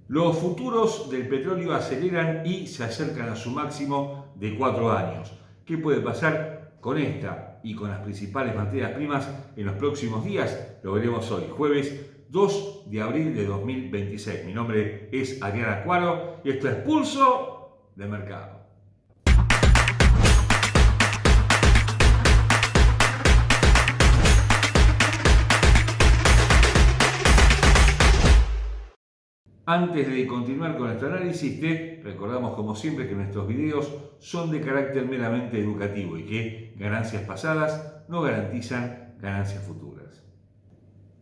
Los futuros del petróleo aceleran y se acercan a su máximo de 4 años. ¿Qué puede pasar con esta y con las principales materias primas en los próximos días? Lo veremos hoy, jueves 2 de abril de 2026. Mi nombre es Adrián Acuaro y esto es Pulso de Mercado. Antes de continuar con nuestro análisis, te recordamos como siempre que nuestros videos son de carácter meramente educativo y que ganancias pasadas no garantizan ganancias futuras.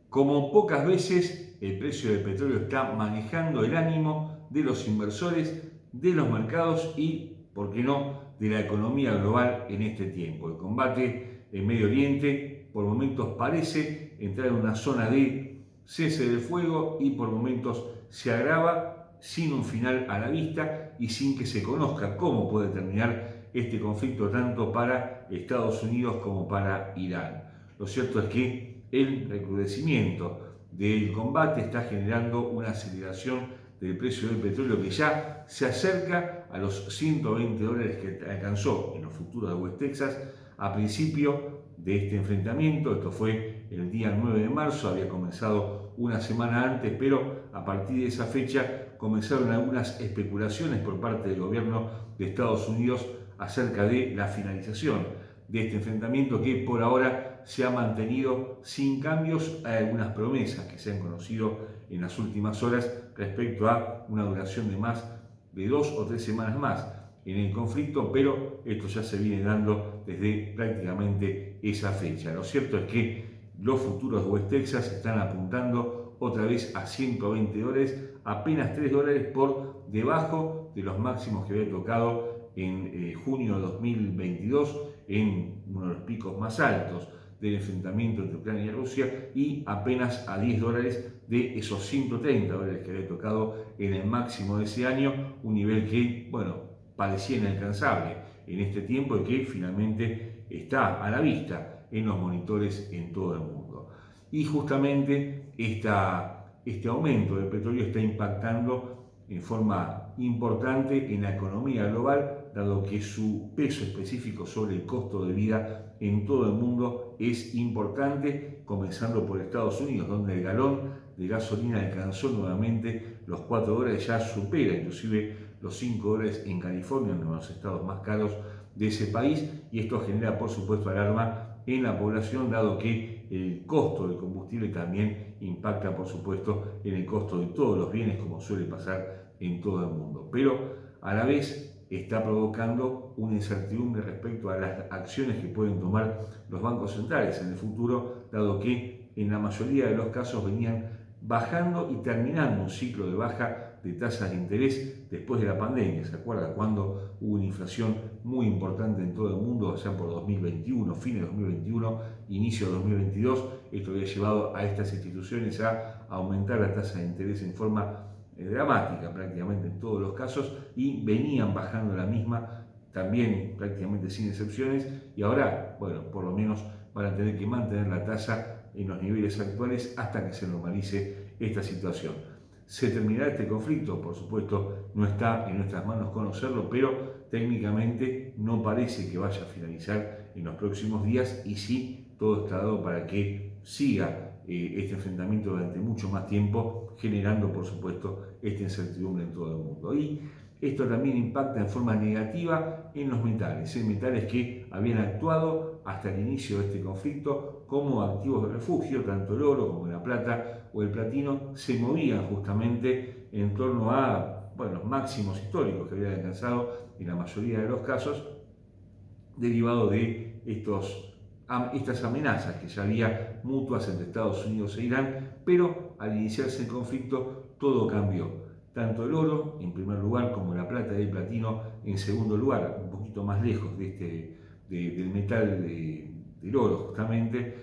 Como pocas veces, el precio del petróleo está manejando el ánimo de los inversores, de los mercados y, por qué no, de la economía global en este tiempo. El combate en Medio Oriente por momentos parece entrar en una zona de cese del fuego y por momentos se agrava sin un final a la vista y sin que se conozca cómo puede terminar este conflicto tanto para Estados Unidos como para Irán. Lo cierto es que el recrudecimiento del combate está generando una aceleración del precio del petróleo que ya se acerca a los $120 que alcanzó en los futuros de West Texas a principio de este enfrentamiento. Esto fue el día 9 de marzo, había comenzado una semana antes, pero a partir de esa fecha comenzaron algunas especulaciones por parte del gobierno de Estados Unidos acerca de la finalización de este enfrentamiento que por ahora se ha mantenido sin cambios. Hay algunas promesas que se han conocido en las últimas horas respecto a una duración de más de 2 o 3 semanas más en el conflicto, pero esto ya se viene dando desde prácticamente esa fecha. Lo cierto es que los futuros de West Texas están apuntando otra vez a $120, apenas $3 por debajo de los máximos que había tocado en junio de 2022, en uno de los picos más altos del enfrentamiento entre Ucrania y Rusia, y apenas a $10 de esos $130 que había tocado en el máximo de ese año, un nivel que, parecía inalcanzable en este tiempo y que finalmente está a la vista en los monitores en todo el mundo. Y justamente este aumento del petróleo está impactando en forma importante en la economía global, dado que su peso específico sobre el costo de vida en todo el mundo es importante, comenzando por Estados Unidos, donde el galón de gasolina alcanzó nuevamente los $4, ya supera inclusive los $5 en California, uno de los estados más caros de ese país, y esto genera por supuesto alarma en la población, dado que el costo del combustible también impacta por supuesto en el costo de todos los bienes, como suele pasar en todo el mundo, pero a la vez está provocando una incertidumbre respecto a las acciones que pueden tomar los bancos centrales en el futuro, dado que en la mayoría de los casos venían bajando y terminando un ciclo de baja de tasas de interés después de la pandemia. ¿Se acuerda cuando hubo una inflación muy importante en todo el mundo, allá por 2021, fines de 2021, inicio de 2022? Esto había llevado a estas instituciones a aumentar la tasa de interés en forma dramática prácticamente en todos los casos, y venían bajando la misma también prácticamente sin excepciones, y ahora, por lo menos van a tener que mantener la tasa en los niveles actuales hasta que se normalice esta situación. ¿Se terminará este conflicto? Por supuesto, no está en nuestras manos conocerlo, pero técnicamente no parece que vaya a finalizar en los próximos días, y sí, todo está dado para que siga este enfrentamiento durante mucho más tiempo, generando por supuesto esta incertidumbre en todo el mundo. Y esto también impacta en forma negativa en los metales, metales que habían actuado hasta el inicio de este conflicto como activos de refugio, tanto el oro como la plata o el platino se movían justamente en torno a los máximos históricos que habían alcanzado en la mayoría de los casos, derivado de estas amenazas que ya había mutuas entre Estados Unidos e Irán, pero al iniciarse el conflicto todo cambió. Tanto el oro en primer lugar como la plata y el platino en segundo lugar, un poquito más lejos del metal del oro justamente,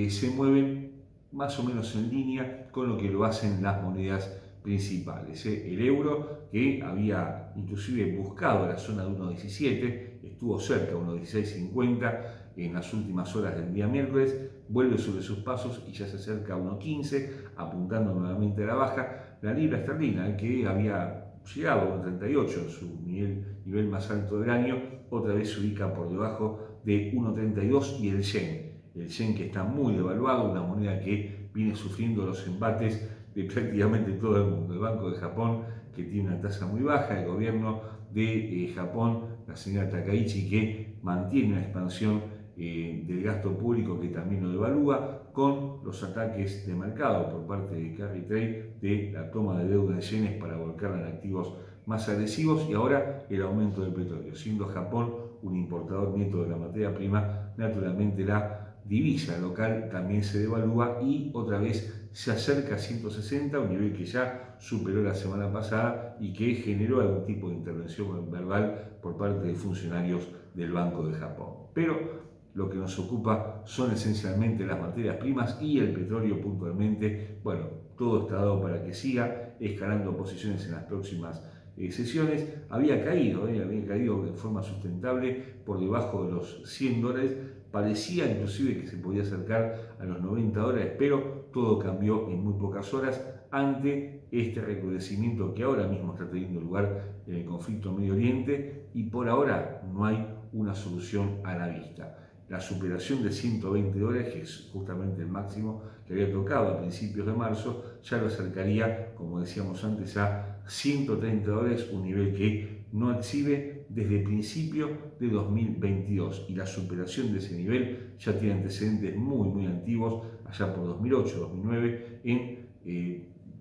se mueven más o menos en línea con lo que lo hacen las monedas principales. El euro, que había inclusive buscado la zona de 1.17, estuvo cerca de 1.1650 en las últimas horas del día miércoles, vuelve sobre sus pasos y ya se acerca a 1.15, apuntando nuevamente a la baja, la libra esterlina, que había llegado a 1,38 en su nivel más alto del año, otra vez se ubica por debajo de 1,32, y el yen que está muy devaluado, una moneda que viene sufriendo los embates de prácticamente todo el mundo. El Banco de Japón, que tiene una tasa muy baja, el gobierno de Japón, la señora Takaichi, que mantiene una expansión del gasto público que también lo devalúa, con los ataques de mercado por parte de carry trade de la toma de deuda de yenes para volcarla en activos más agresivos, y ahora el aumento del petróleo. Siendo Japón un importador neto de la materia prima, naturalmente la divisa local también se devalúa y otra vez se acerca a 160, un nivel que ya superó la semana pasada y que generó algún tipo de intervención verbal por parte de funcionarios del Banco de Japón. Pero lo que nos ocupa son esencialmente las materias primas y el petróleo puntualmente. Bueno, todo está dado para que siga escalando posiciones en las próximas sesiones. Había caído de forma sustentable por debajo de los $100. Parecía inclusive que se podía acercar a los $90, pero todo cambió en muy pocas horas ante este recrudecimiento que ahora mismo está teniendo lugar en el conflicto Medio Oriente, y por ahora no hay una solución a la vista. La superación de $120, que es justamente el máximo que había tocado a principios de marzo, ya lo acercaría, como decíamos antes, a $130, un nivel que no exhibe desde el principio de 2022, y la superación de ese nivel ya tiene antecedentes muy antiguos, allá por 2008, 2009,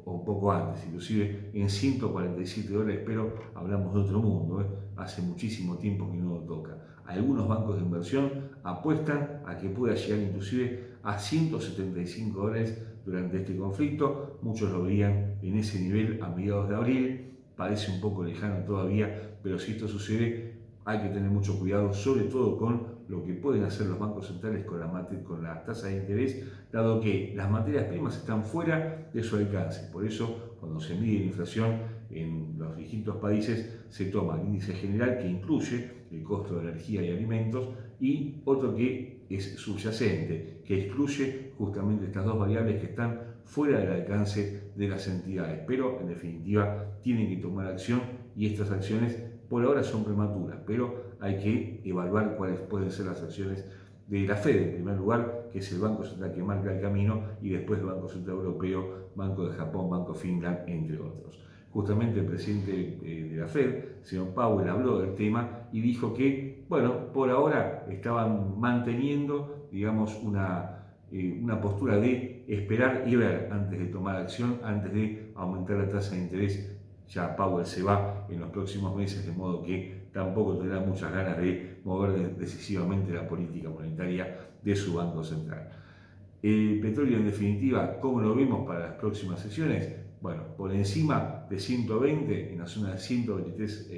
o poco antes, inclusive en $147, pero hablamos de otro mundo, hace muchísimo tiempo que no lo toca. Algunos bancos de inversión apuestan a que pueda llegar inclusive a $175 durante este conflicto. Muchos lo veían en ese nivel a mediados de abril, parece un poco lejano todavía, pero si esto sucede hay que tener mucho cuidado, sobre todo con lo que pueden hacer los bancos centrales con las tasas de interés, dado que las materias primas están fuera de su alcance. Por eso, cuando se mide la inflación en los distintos países, se toma el índice general, que incluye el costo de energía y alimentos, y otro que es subyacente, que excluye justamente estas dos variables que están fuera del alcance de las entidades, pero en definitiva tienen que tomar acción, y estas acciones por ahora son prematuras, pero hay que evaluar cuáles pueden ser las acciones de la Fed, en primer lugar, que es el Banco Central que marca el camino, y después el Banco Central Europeo, Banco de Japón, Banco Finland, entre otros. Justamente el presidente de la Fed, señor Powell, habló del tema y dijo que, bueno, por ahora estaban manteniendo, digamos, una postura de esperar y ver antes de tomar acción, antes de aumentar la tasa de interés. Ya Powell se va en los próximos meses, de modo que tampoco tendrá muchas ganas de mover decisivamente la política monetaria de su Banco Central. El petróleo, en definitiva, ¿cómo lo vemos para las próximas sesiones? Bueno, por encima de 120, en la zona de 123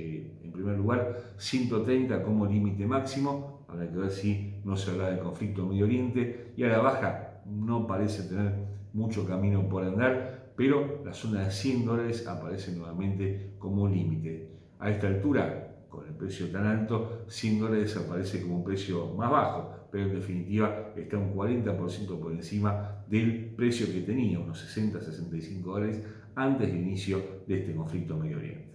en primer lugar, 130 como límite máximo. Habrá que ver si no se habla del conflicto Medio Oriente, y a la baja no parece tener mucho camino por andar, pero la zona de $100 aparece nuevamente como un límite. A esta altura, con el precio tan alto, $100 aparece como un precio más bajo, pero en definitiva está un 40% por encima del precio que tenía, unos $60-65 antes del inicio de este conflicto Medio Oriente.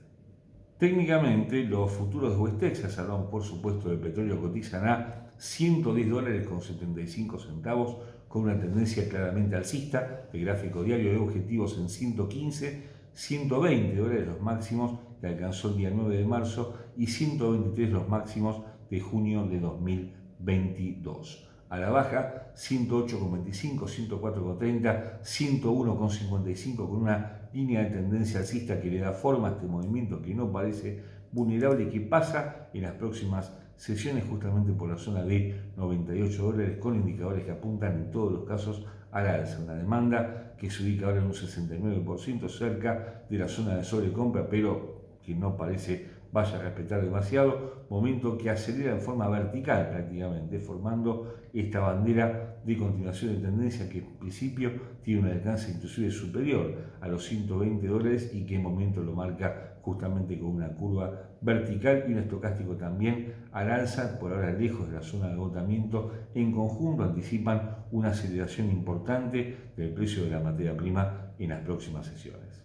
Técnicamente, los futuros de West Texas, hablamos por supuesto del petróleo, cotizan a $110,75, con una tendencia claramente alcista. El gráfico diario de objetivos en 115, $120 los máximos que alcanzó el día 9 de marzo y 123 los máximos de junio de 2022. A la baja, 108,25, 104,30, 101,55, con una línea de tendencia alcista que le da forma a este movimiento, que no parece vulnerable y que pasa en las próximas sesiones justamente por la zona de $98, con indicadores que apuntan en todos los casos al alza. Una demanda que se ubica ahora en un 69%, cerca de la zona de sobrecompra, pero que no parece vaya a respetar demasiado, momento que acelera en forma vertical prácticamente, formando esta bandera de continuación de tendencia que en principio tiene un alcance inclusive superior a los $120, y que en momento lo marca justamente con una curva vertical y un estocástico también al alza, por ahora lejos de la zona de agotamiento. En conjunto anticipan una aceleración importante del precio de la materia prima en las próximas sesiones.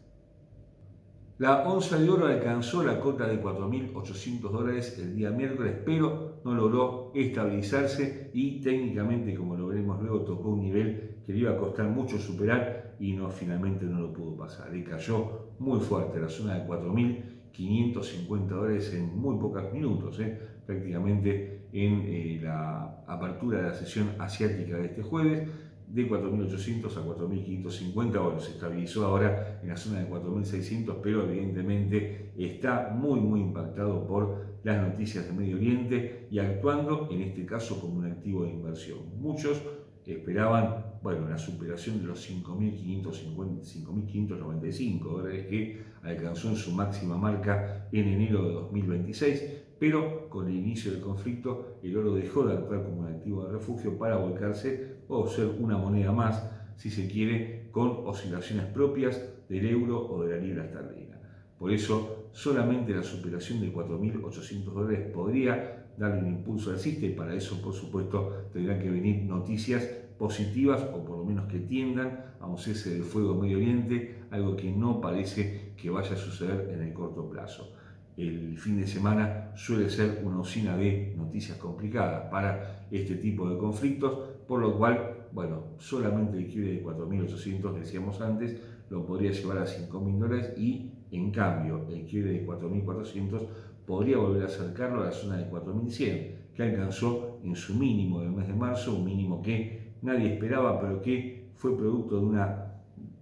La onza de oro alcanzó la cota de $4.800 el día miércoles, pero no logró estabilizarse y técnicamente, como lo veremos luego, tocó un nivel que le iba a costar mucho superar y finalmente no lo pudo pasar. Le cayó muy fuerte a la zona de $4.550 en muy pocos minutos, prácticamente en la apertura de la sesión asiática de este jueves. De 4.800 a 4.550, bueno, se estabilizó ahora en la zona de 4.600, pero evidentemente está muy impactado por las noticias de Medio Oriente y actuando en este caso como un activo de inversión. Muchos esperaban, bueno, la superación de los $5.595 que alcanzó en su máxima marca en enero de 2026, pero con el inicio del conflicto el oro dejó de actuar como un activo de refugio para volcarse o ser una moneda más, si se quiere, con oscilaciones propias del euro o de la libra esterlina. Por eso, solamente la superación de $4.800 podría darle un impulso alcista y para eso, por supuesto, tendrán que venir noticias positivas o por lo menos que tiendan a un cese del fuego en Medio Oriente, algo que no parece que vaya a suceder en el corto plazo. El fin de semana suele ser una usina de noticias complicadas para este tipo de conflictos, por lo cual, bueno, solamente el quiebre de 4.800, decíamos antes, lo podría llevar a $5.000 y, en cambio, el quiebre de 4.400 podría volver a acercarlo a la zona de 4.100, que alcanzó en su mínimo del mes de marzo, un mínimo que nadie esperaba, pero que fue producto de una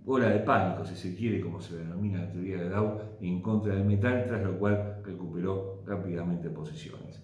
ola de pánico, si se quiere, como se denomina la teoría de Dow, en contra del metal, tras lo cual recuperó rápidamente posiciones.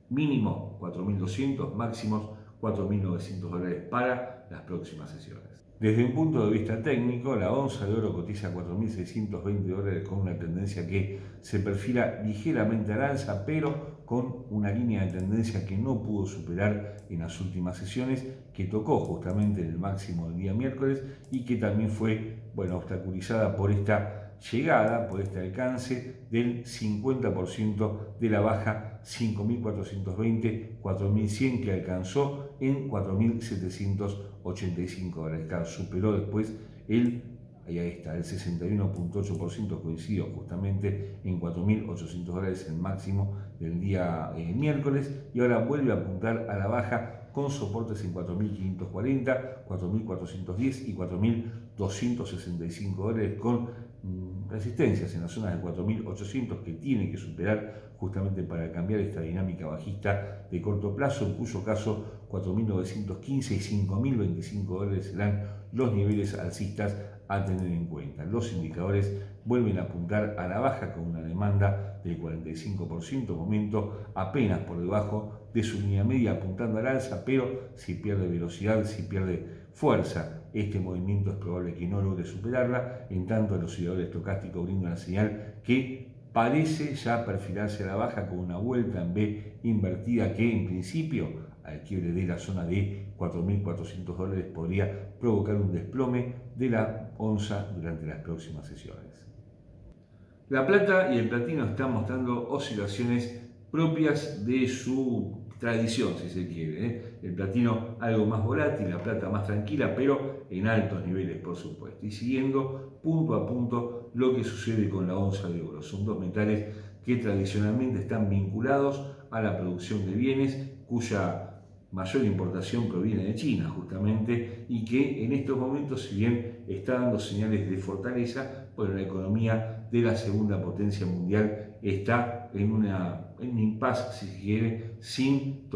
Mínimo 4.200, máximos $4.900 para las próximas sesiones. Desde un punto de vista técnico, la onza de oro cotiza $4.620 con una tendencia que se perfila ligeramente al alza, pero con una línea de tendencia que no pudo superar en las últimas sesiones, que tocó justamente en el máximo del día miércoles y que también fue, bueno, obstaculizada por esta llegada, por este alcance del 50% de la baja 5.420, 4.100 que alcanzó en 4.785 dólares. Superó después ahí está, el 61.8% coincidió justamente en 4.800 dólares el máximo del día miércoles y ahora vuelve a apuntar a la baja con soportes en 4.540, 4.410 y 4.265 dólares con resistencias en las zonas de 4.800 que tiene que superar justamente para cambiar esta dinámica bajista de corto plazo, en cuyo caso 4.915 y 5.025 dólares serán los niveles alcistas a tener en cuenta. Los indicadores vuelven a apuntar a la baja con una demanda del 45%, momento apenas por debajo de su línea media apuntando al alza, pero si pierde velocidad, si pierde fuerza, este movimiento es probable que no logre superarla, en tanto el oscilador estocástico brinda una señal que parece ya perfilarse a la baja con una vuelta en B invertida que en principio al quiebre de la zona de 4.400 dólares podría provocar un desplome de la onza durante las próximas sesiones. La plata y el platino están mostrando oscilaciones propias de su tradición, si se quiere. El platino algo más volátil, la plata más tranquila, pero en altos niveles, por supuesto. Y siguiendo punto a punto lo que sucede con la onza de oro. Son dos metales que tradicionalmente están vinculados a la producción de bienes, cuya mayor importación proviene de China justamente, y que en estos momentos, si bien está dando señales de fortaleza, bueno, la economía de la segunda potencia mundial está en un impasse, si se quiere, sin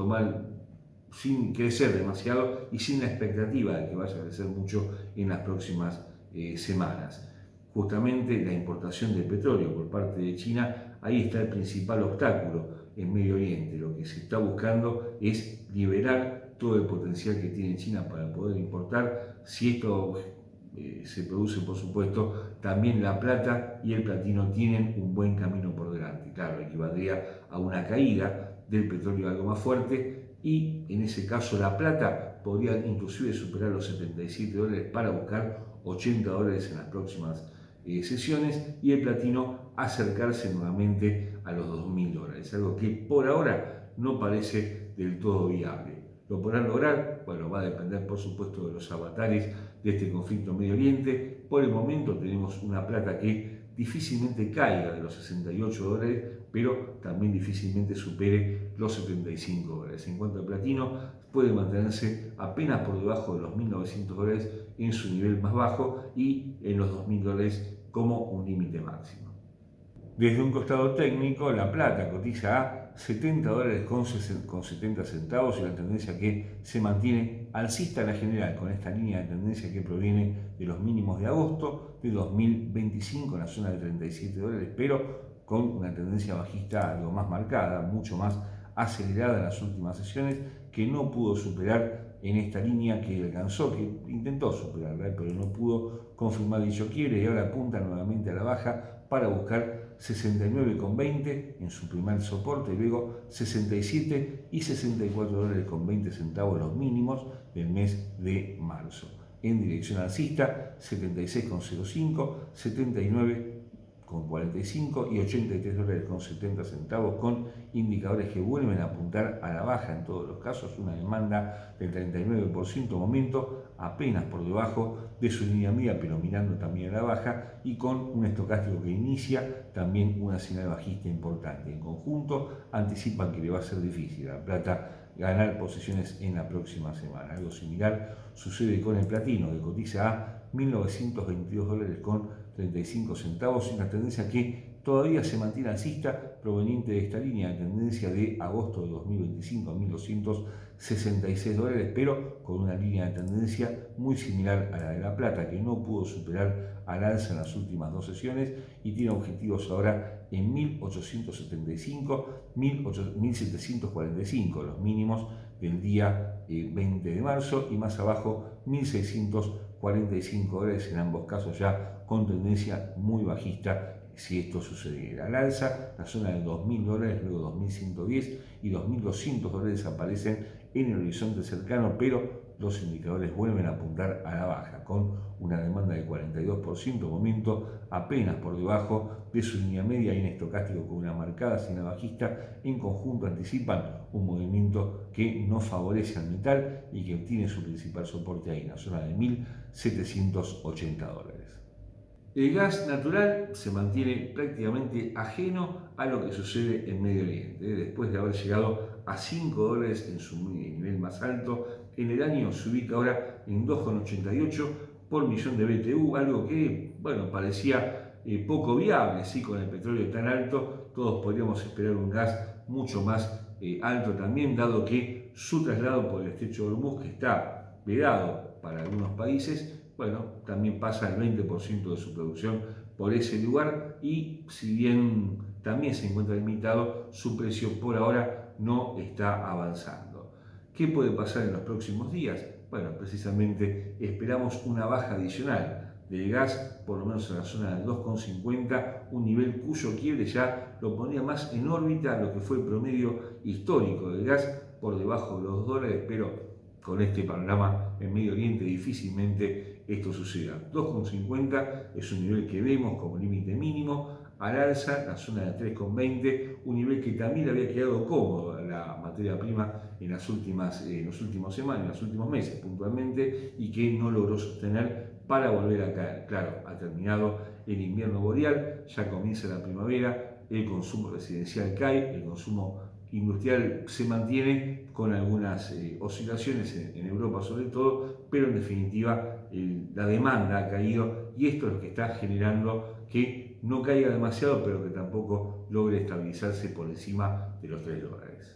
crecer demasiado y sin la expectativa de que vaya a crecer mucho en las próximas semanas. Justamente la importación de petróleo por parte de China, ahí está el principal obstáculo en Medio Oriente. Lo que se está buscando es liberar todo el potencial que tiene China para poder importar. Si esto se produce, por supuesto, también la plata y el platino tienen un buen camino por delante. Claro, equivaldría a una caída del petróleo algo más fuerte y en ese caso la plata podría inclusive superar los 77 dólares para buscar 80 dólares en las próximas sesiones y el platino acercarse nuevamente a los 2.000 dólares, algo que por ahora no parece del todo viable. ¿Lo podrán lograr? Bueno, va a depender por supuesto de los avatares de este conflicto en Medio Oriente. Por el momento tenemos una plata que difícilmente caiga de los 68 dólares, pero también difícilmente supere los 75 dólares. En cuanto al platino, puede mantenerse apenas por debajo de los 1.900 dólares en su nivel más bajo y en los 2.000 dólares como un límite máximo. Desde un costado técnico, la plata cotiza a 70 dólares con 70 centavos y la tendencia que se mantiene alcista en la general, con esta línea de tendencia que proviene de los mínimos de agosto de 2025 en la zona de 37 dólares, pero con una tendencia bajista algo más marcada, mucho más acelerada en las últimas sesiones, que no pudo superar en esta línea que alcanzó, que intentó superarla, pero no pudo confirmar dicho quiebre y ahora apunta nuevamente a la baja para buscar 69,20 en su primer soporte y luego 67 y 64 dólares con 20 centavos los mínimos del mes de marzo. En dirección alcista, 76,05, 79,45 y 83 dólares con 70 centavos con indicadores que vuelven a apuntar a la baja en todos los casos, una demanda del 39% momento apenas por debajo de su línea media, pero mirando también a la baja y con un estocástico que inicia también una señal bajista importante. En conjunto anticipan que le va a ser difícil a la plata ganar posiciones en la próxima semana. Algo similar sucede con el platino, que cotiza a 1.922 dólares con 35 centavos, una tendencia que todavía se mantiene alcista proveniente de esta línea de tendencia de agosto de 2025 a 1.266 dólares, pero con una línea de tendencia muy similar a la de la plata, que no pudo superar al alza en las últimas dos sesiones y tiene objetivos ahora en 1.875, 1.745, los mínimos del día 20 de marzo y más abajo 1.645 dólares, en ambos casos ya con tendencia muy bajista si esto sucediera. Al alza, la zona de 2.000 dólares, luego 2.110 y 2.200 dólares aparecen en el horizonte cercano, pero los indicadores vuelven a apuntar a la baja, con una demanda de 42%, momento apenas por debajo de su línea media y en estocástico con una marcada señal bajista. En conjunto anticipan un movimiento que no favorece al metal y que obtiene su principal soporte ahí en la zona de 1.780 dólares. El gas natural se mantiene prácticamente ajeno a lo que sucede en Medio Oriente. Después de haber llegado a 5 dólares en su nivel más alto, en el año se ubica ahora en 2,88 por millón de BTU, algo que, bueno, parecía poco viable, ¿sí? Con el petróleo tan alto, todos podríamos esperar un gas mucho más alto también, dado que su traslado por el estrecho de Hormuz, que está vedado para algunos países, bueno, también pasa el 20% de su producción por ese lugar y si bien también se encuentra limitado, su precio por ahora no está avanzando. ¿Qué puede pasar en los próximos días? Bueno, precisamente esperamos una baja adicional del gas, por lo menos en la zona del 2,50, un nivel cuyo quiebre ya lo ponía más en órbita lo que fue el promedio histórico del gas, por debajo de los 2 dólares, pero con este panorama en Medio Oriente difícilmente esto suceda. 2,50 es un nivel que vemos como límite mínimo, al alza la zona de 3,20, un nivel que también había quedado cómodo a la materia prima en las últimas semanas, en los últimos meses puntualmente, y que no logró sostener para volver a caer. Claro, ha terminado el invierno boreal, ya comienza la primavera, el consumo residencial cae, el consumo industrial se mantiene con algunas oscilaciones en Europa sobre todo, pero en definitiva la demanda ha caído y esto es lo que está generando que no caiga demasiado, pero que tampoco logre estabilizarse por encima de los 3 dólares.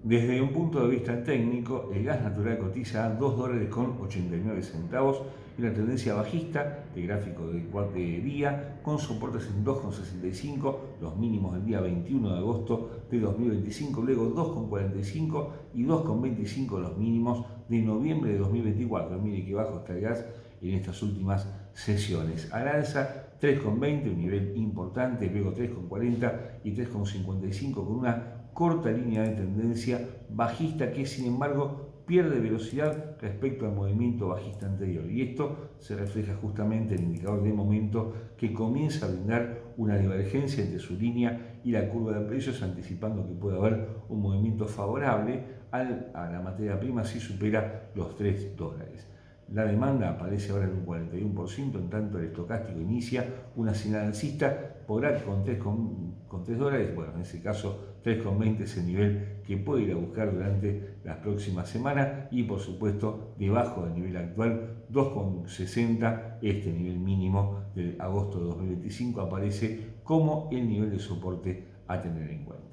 Desde un punto de vista técnico, el gas natural cotiza a 2 dólares con 89 centavos y una tendencia bajista de gráfico de día con soportes en 2,65, los mínimos del día 21 de agosto de 2025, luego 2,45 y 2,25 los mínimos de noviembre de 2024. Mire que bajo está el gas en estas últimas sesiones. Al alza 3,20, un nivel importante, luego 3,40 y 3,55 con una corta línea de tendencia bajista que sin embargo pierde velocidad respecto al movimiento bajista anterior, y esto se refleja justamente en el indicador de momento que comienza a brindar una divergencia entre su línea y la curva de precios, anticipando que puede haber un movimiento favorable a la materia prima si supera los 3 dólares. La demanda aparece ahora en un 41%, en tanto el estocástico inicia una señal alcista por ahí con $3, bueno, en ese caso 3,20 es el nivel que puede ir a buscar durante las próximas semanas y por supuesto debajo del nivel actual 2,60, este nivel mínimo de agosto de 2025 aparece como el nivel de soporte a tener en cuenta.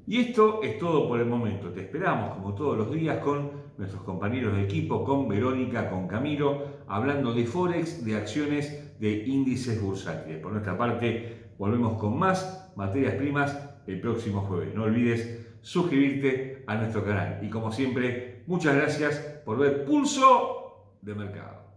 Y esto es todo por el momento. Te esperamos como todos los días con nuestros compañeros de equipo, con Verónica, con Camilo, hablando de Forex, de acciones, de índices bursátiles. Por nuestra parte, volvemos con más materias primas el próximo jueves. No olvides suscribirte a nuestro canal. Y como siempre, muchas gracias por ver Pulso de Mercado.